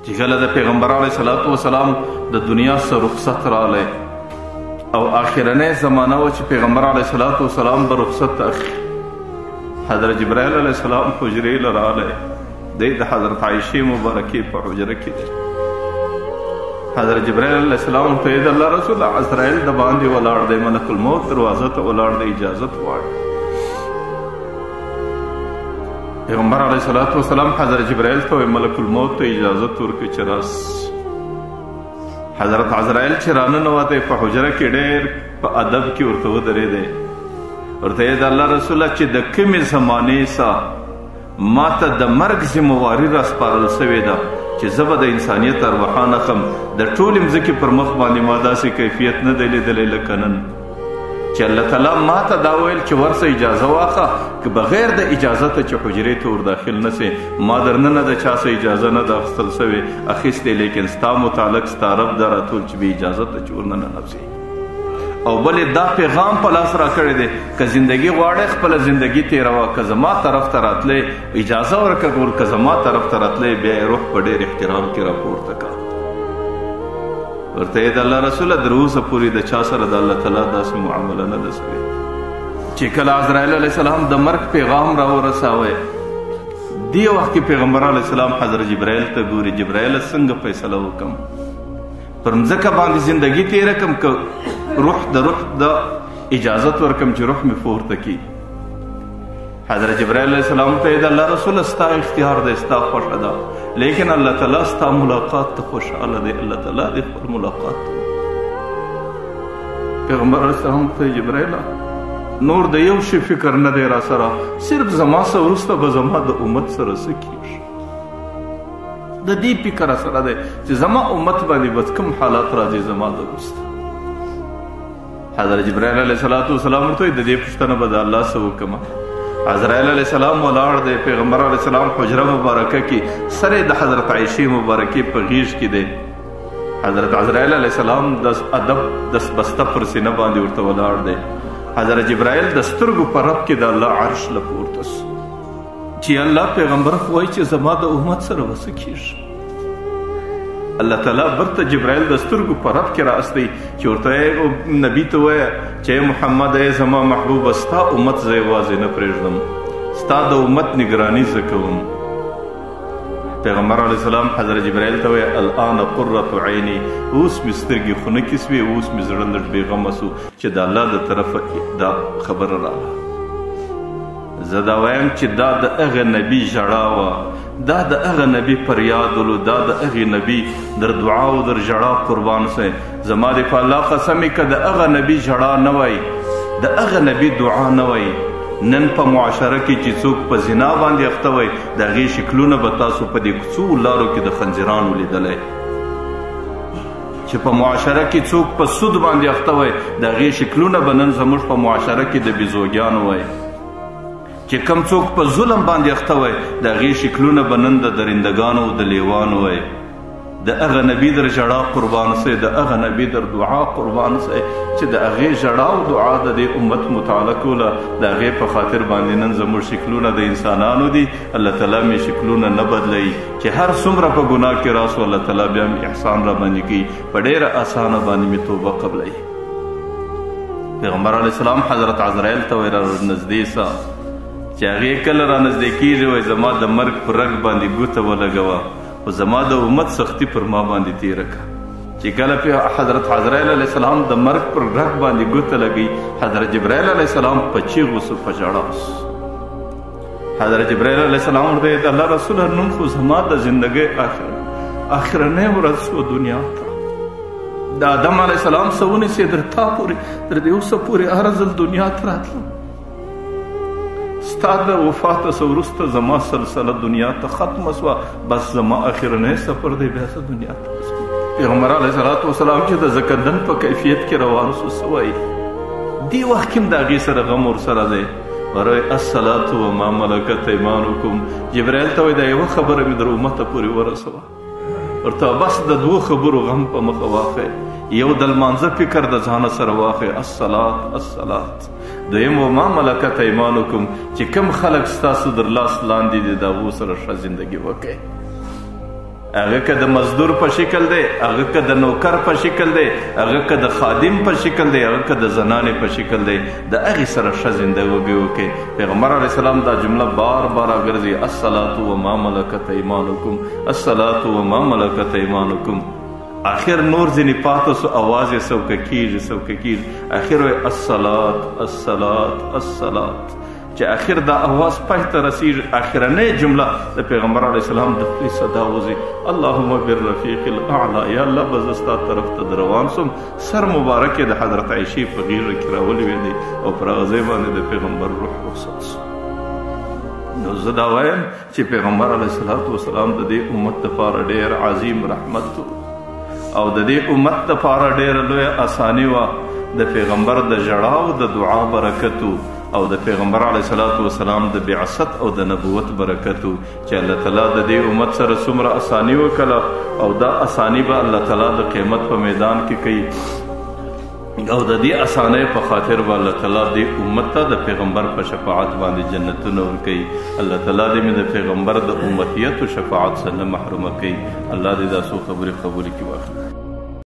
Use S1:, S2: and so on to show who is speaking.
S1: چې کله د پیغمبر علیه الصلاة وسلام د دنیا څخه رخصت راغلی او آخرنۍ زمانه وه چې پیغمبر علیه الصلاة وسلام به رخصت اخلي، حضرت جبرائیل علیه السلام حجرې له راغلی، دی د حضرت عایشې مبارکې په حجره کې دی. حضرت جبرائیل علیه السلام ته د الله رسول عزرائیل د باندې ولاړ دی، ملک الموت دروازه ته ولاړ دی، اجازت غواړي. پیغمبر علیه الصلاة وسلام حضرت جبرائیل ته ملک الموت ته اجازت ورکړي چې راس. حضرت عزرائیل چې راننوتی په حجره کې ډېر په ادب کې ورته ودرېدی، ورته یې د الله رسوله چې د کومې زمانې څخه ما ته د مرګ ذمهواري راسپارل سوې ده چې زه به د انسانیت ارواحان اخلم، د ټولې مځکې پر مخ باندې ما داسې کیفیت نه دی لیدلی لکه نن چې الله تعالی ما ته دا ویل چې ورسه اجازه واخله، که بغیر د اجازته چې حجرې ته ورداخل نه سې، ما درننه د چا څه اجازه نه ده اخیستل سوې اخیستې، لیکن ستا متعلق ستا رب ده راټول چې بې اجازته چې ورننه نوځې. او بلې دا پیغام په لاس راکړی دی که زندگی غواړې خپله زندگی تېروه، که زما طرف ته راتلی اجازه ورکړه، که زما طرف ته راتلی بیا یې روح په ډېر احترام کې راپورته کړه. ورته یې د الله رسوله تر اوسه پورې د چا سره د الله تعالی داسې معامله نه ده سوې. چې کله عزرائیل علیه السلام د مرګ پیغام راورساوی، دې وخت کې پیغمبر علیه السلام حضرت جبرائیل ته ګوري، جبرائیله څنګه فیصله وکړم، پر مځکه باندې زندگی تېره کړم که روح د اجازت ورکړم چې روح مې پورته کړي. حضرت جبرائیل علیه السلام ته یې د الله رسوله ستا اختیار دی، ستا خوښه ده، لیکن الله تعالی ستا ملاقات ته خوشحاله دی، الله تعالی دې خپل ملاقات ته. پیغمبر علیه السلام ته جبرائیله نور د یو شي فکر نه دی را سره، صرف زما څه وروسته به زما د امت سره څه کېږي، د دې فکر سره دی چې زما امت باندې بس کوم حالات راځي زما د وروسته. حضرت جبرائیل علیه الصلاة وسلام ورته وایي د دې پوښتنه به د الله څه وکړمه. عزرائیل علیه السلام ولاړ دی، پیغمبر علیه السلام حجره مبارکه کې سر یې د حضرت عایشې مبارکې په غیږ کې دی. حضرت عزرائیل علیه السلام د ادب دستبسته پر سینه باندې ورته ولاړ دی. حضرت جبرائیل د سترګو په رب کې د الله عرش له پورته سو چې الله پیغمبر خو وایي چې زما د امت سره به څه کېږي. الله تعالی برته جبرائیل د سترګو په رب کې راستی چې ورته نبي ته وایه چې محمد ای زما محبوبه ستا امت زه یوازې نه پرېږدم، ستا د امت نگراني زه کوم. پیغمبر علیه السلام حضرت جبرائیل ته وایه الآن قرة عیني، اوس مې سترګې خونه کې سوې، اوس مې زړه لږ بېغمه سو چې د الله د طرفه دا خبره راغله. زه دا وایم چې دا د هغه نبي ژړا وه، دا د هغه نبي فریاد ولو، دا د هغې نبي در دعا او در ژړا قربان سئ. زما د په الله قسم که د هغه نبي ژړا نه وای، د هغه نبي دعا نه وای، نن په معاشره کې چې څوک په زنا باندې اخته وای د هغې شکلونه به تاسو په دې کوڅو لارو کې د خنزیرانو لیدلی. چې په معاشره کې څوک په سود باندې اخته وای د هغې شکلونه به نن زموږ په معاشره کې د بیزوګیانو وای. چې کم څوک په ظلم باندې اخته وای د هغې شکلونه به نن د درندګانو او د لیوانو وای. د هغه نبي در ژړا قربان سئ، د هغه نبي در دعا قربان سئ چې د هغې ژړا او دعا د دې امت متعلق وله، د هغې په خاطر باندې نن زموږ شکلونه د انسانانو دي. الله تعالی مې شکلونه نه بدلوي چې هر څومره په ګناه کې راسو الله تعالی بیا مې احسان را باندې کوي، په ډېره اسانه باندې مې توبه قبلوي. پیغمبر علیه السلام حضرت عزرائیل ته وایي را نږدې سه، چې هغې کله را نږدې کېږي وایي زما د مرګ په رګ باندې ګوته ولګوه، خو زما د امت سختی پر ما باندې تېره کړه. چې کله حضرت عزرائیل علیه السلام د مرګ پر رګ باندې ګوته لګوي، حضرت جبرائیل علیه السلام په چیغو سو، په ژړا سو. حضرت جبرائیل علیه السلام ورته د الله رسوله نن خو زما د زندګۍ آخرنۍ ورځ سوه دنیا ته. د آدم علیه السلام څه ونیسې تر تا پورې، تر دې اوسه پورې هره ځل دنیا ته راتلم، ستا د وفات څه وروسته زما سلسله دنیا ته ختمه سوه، بس زما اخرنی سفر دی، بیا زه دنیا ته رسېږم. پیغمبر علیه الصلاة وسلام چې د زکندن په کیفیت کې روان سو، څه وایي دې وخت کې هم د هغې سره غم ورسره دی. ورایي الصلاة وما ملکت ایمانکم. جبرائیل ته وایي دا یوه خبره مې در امته پورې ورسوه، ورته بس د دوو خبرو غم په مخه واخئ، یو د لمانځه فکر د ځانه سره واخئ، الصلاة الصلاة. دویم وما ملکت ایمانکم، چې کوم خلک ستاسو در لاس لاندې دي د هغو سره ښه زندګي وکئ. هغه که د مزدور په شکل دی، هغه که د نوکر په شکل دی، هغه که د خادم په شکل دی، هغه که د زنانې په شکل دی، د هغې سره ښه زندګي وکړئ. پیغمبر علیه السلام دا جمله بار بار راګرځي، الصلاة وما ملکت ایمانکم، الصلاة وما ملکت ایمانکم. آخر نور ځینې پاته سو، اواز یې سوکه کېږي، آخر وایي الصلاة الصلاة الصلاة، چې آخر دا اواز پای ته رسیږي. آخرنۍ جمله د پیغمبر علیه السلام د خولې صدا وځي، اللهم بالرفیق الاعلی، یا الله به زه ستا طرف ته روان سم. سر مبارک یې د حضرت عایشې په غېږه کې راولوېدی او پر هغه ځای باندې د پیغمبر روح رخصت سو. نو زه دا وایم چې پیغمبر علیه السلام د دې امت دپاره ډېر عظیم رحمت او د دې امت دپاره ډېره لویه اساني وه. د پیغمبر د ژړا او د دعا برکت او د پیغمبر علیه السلام د بعثت او د نبوت برکت چې الله تعالی د دې امت سره څومره اساني وکړه او دا اساني به الله تعالی د قیامت په میدان کې کوي او د دې اسانۍ په خاطر به الله تعالی دې امت ته د پیغمبر په شفاعت باندې جنتونه ورکوي. الله تعالی دې مې د پیغمبر د امتیت و شفاعت څخه نه محرومه کوي. الله دې دا څو خبرې قبولې کړي.